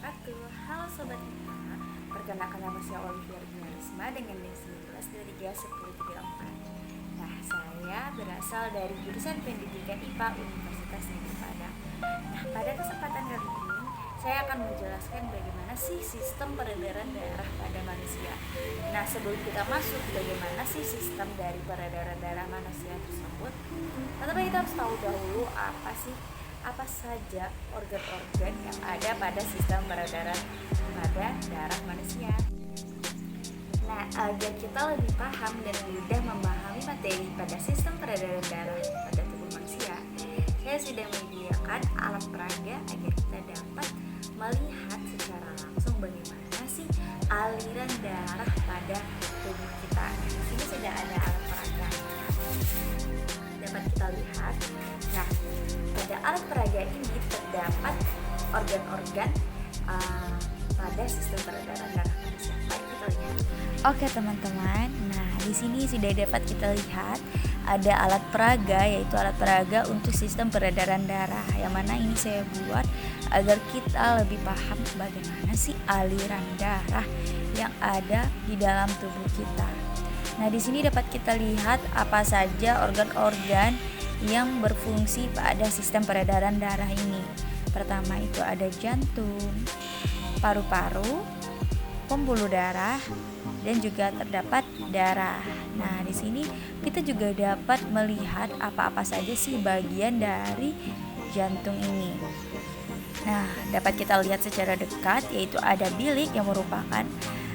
wabarakatuh. Halo Sobat Kita, perkenalkan nama saya Olivia Risma dengan NIM 19231034. Nah, saya berasal dari jurusan Pendidikan IPA Universitas Negeri Padang. Nah, pada kesempatan kali ini saya akan menjelaskan bagaimana sih sistem peredaran darah pada manusia. Nah, sebelum kita masuk bagaimana sih sistem dari peredaran darah manusia tersebut, tentunya kita harus tahu dahulu apa saja organ-organ yang ada pada sistem peredaran pada darah manusia. Nah, agar kita lebih paham dan mudah memahami materi pada sistem peredaran darah pada tubuh manusia, saya sudah menyediakan alat peraga agar kita dapat melihat secara langsung bagaimana sih aliran darah pada tubuh kita. Di sini sudah ada alat peraga, dapat kita lihat. Nah, pada alat peraga ini terdapat organ-organ pada sistem peredaran darah manusia. Mari kita lihat. Oke teman-teman, nah di sini sudah dapat kita lihat ada alat peraga, yaitu alat peraga untuk sistem peredaran darah. Yang mana ini saya buat agar kita lebih paham bagaimana sih aliran darah yang ada di dalam tubuh kita. Nah di sini dapat kita lihat apa saja organ-organ yang berfungsi pada sistem peredaran darah ini. Pertama itu ada jantung, paru-paru, pembuluh darah, dan juga terdapat darah. Nah, di sini kita juga dapat melihat apa-apa saja sih bagian dari jantung ini. Nah, dapat kita lihat secara dekat, yaitu ada bilik yang merupakan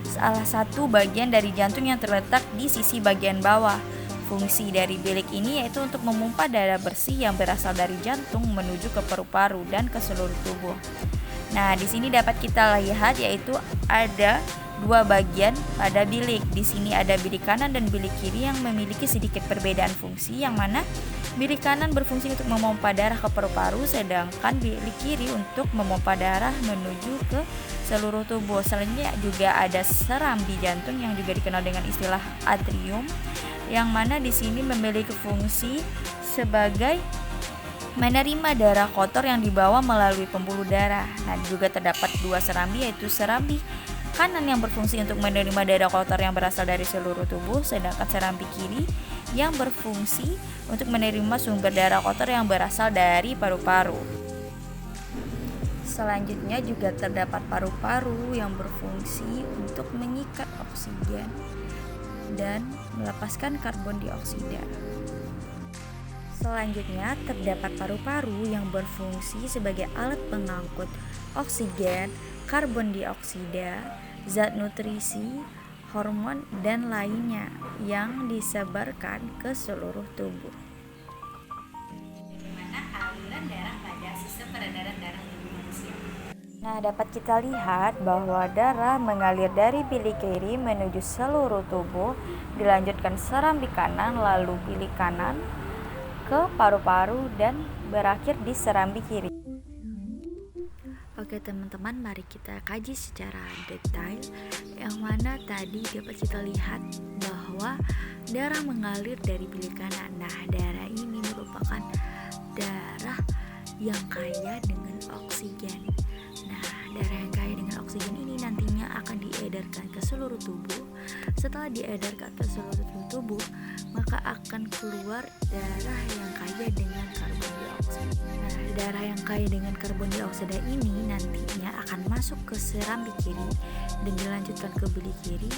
salah satu bagian dari jantung yang terletak di sisi bagian bawah. Fungsi dari bilik ini yaitu untuk memompa darah bersih yang berasal dari jantung menuju ke paru-paru dan ke seluruh tubuh. Nah, di sini dapat kita lihat yaitu ada dua bagian pada bilik. Di sini ada bilik kanan dan bilik kiri yang memiliki sedikit perbedaan fungsi, yang mana bilik kanan berfungsi untuk memompa darah ke paru-paru, sedangkan bilik kiri untuk memompa darah menuju ke seluruh tubuh. Selanjutnya juga ada serambi jantung yang juga dikenal dengan istilah atrium, yang mana di sini memiliki fungsi sebagai menerima darah kotor yang dibawa melalui pembuluh darah. Nah, juga terdapat dua serambi, yaitu serambi kanan yang berfungsi untuk menerima darah kotor yang berasal dari seluruh tubuh, sedangkan serambi kiri yang berfungsi untuk menerima sumber darah kotor yang berasal dari paru-paru. Selanjutnya juga terdapat paru-paru yang berfungsi untuk mengikat oksigen dan melepaskan karbon dioksida. Selanjutnya terdapat paru-paru yang berfungsi sebagai alat pengangkut oksigen, karbon dioksida, zat nutrisi, hormon, dan lainnya yang disebarkan ke seluruh tubuh. Bagaimana aliran darah pada sistem peredaran darah tubuh manusia? Nah, dapat kita lihat bahwa darah mengalir dari bilik kiri menuju seluruh tubuh, dilanjutkan serambi kanan, lalu bilik kanan ke paru-paru dan berakhir di serambi kiri. Oke teman-teman, mari kita kaji secara detail, yang mana tadi dapat kita lihat bahwa darah mengalir dari bilik kanan. Nah, darah ini merupakan darah yang kaya dengan oksigen. Nah, darah yang kaya dengan oksigen ini nantinya akan diedarkan ke seluruh tubuh. Setelah diedarkan ke seluruh tubuh, maka akan keluar darah yang kaya dengan karbon dioksida. Nah, darah yang kaya dengan karbon dioksida ini nantinya akan masuk ke serambi kiri dan dilanjutkan ke bilik kiri,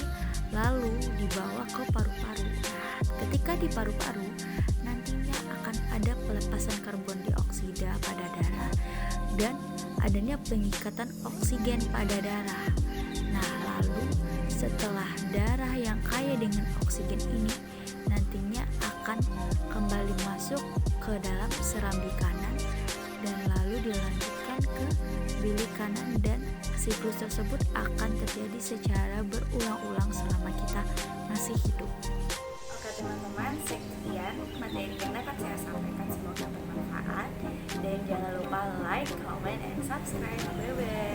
lalu dibawa ke paru-paru. Nah, ketika di paru-paru nantinya akan ada pelepasan karbon dioksida pada darah dan adanya pengikatan oksigen pada darah. Nah, lalu setelah darah yang kaya dengan oksigen ini nantinya akan kembali masuk ke dalam serambi kanan dan lalu dilanjutkan ke bilik kanan, dan siklus tersebut akan terjadi secara berulang-ulang selama kita masih hidup. Oke teman-teman, sekian materi yang dapat saya sampaikan, semoga bermanfaat, dan jangan lupa like, comment, and subscribe. Bye bye.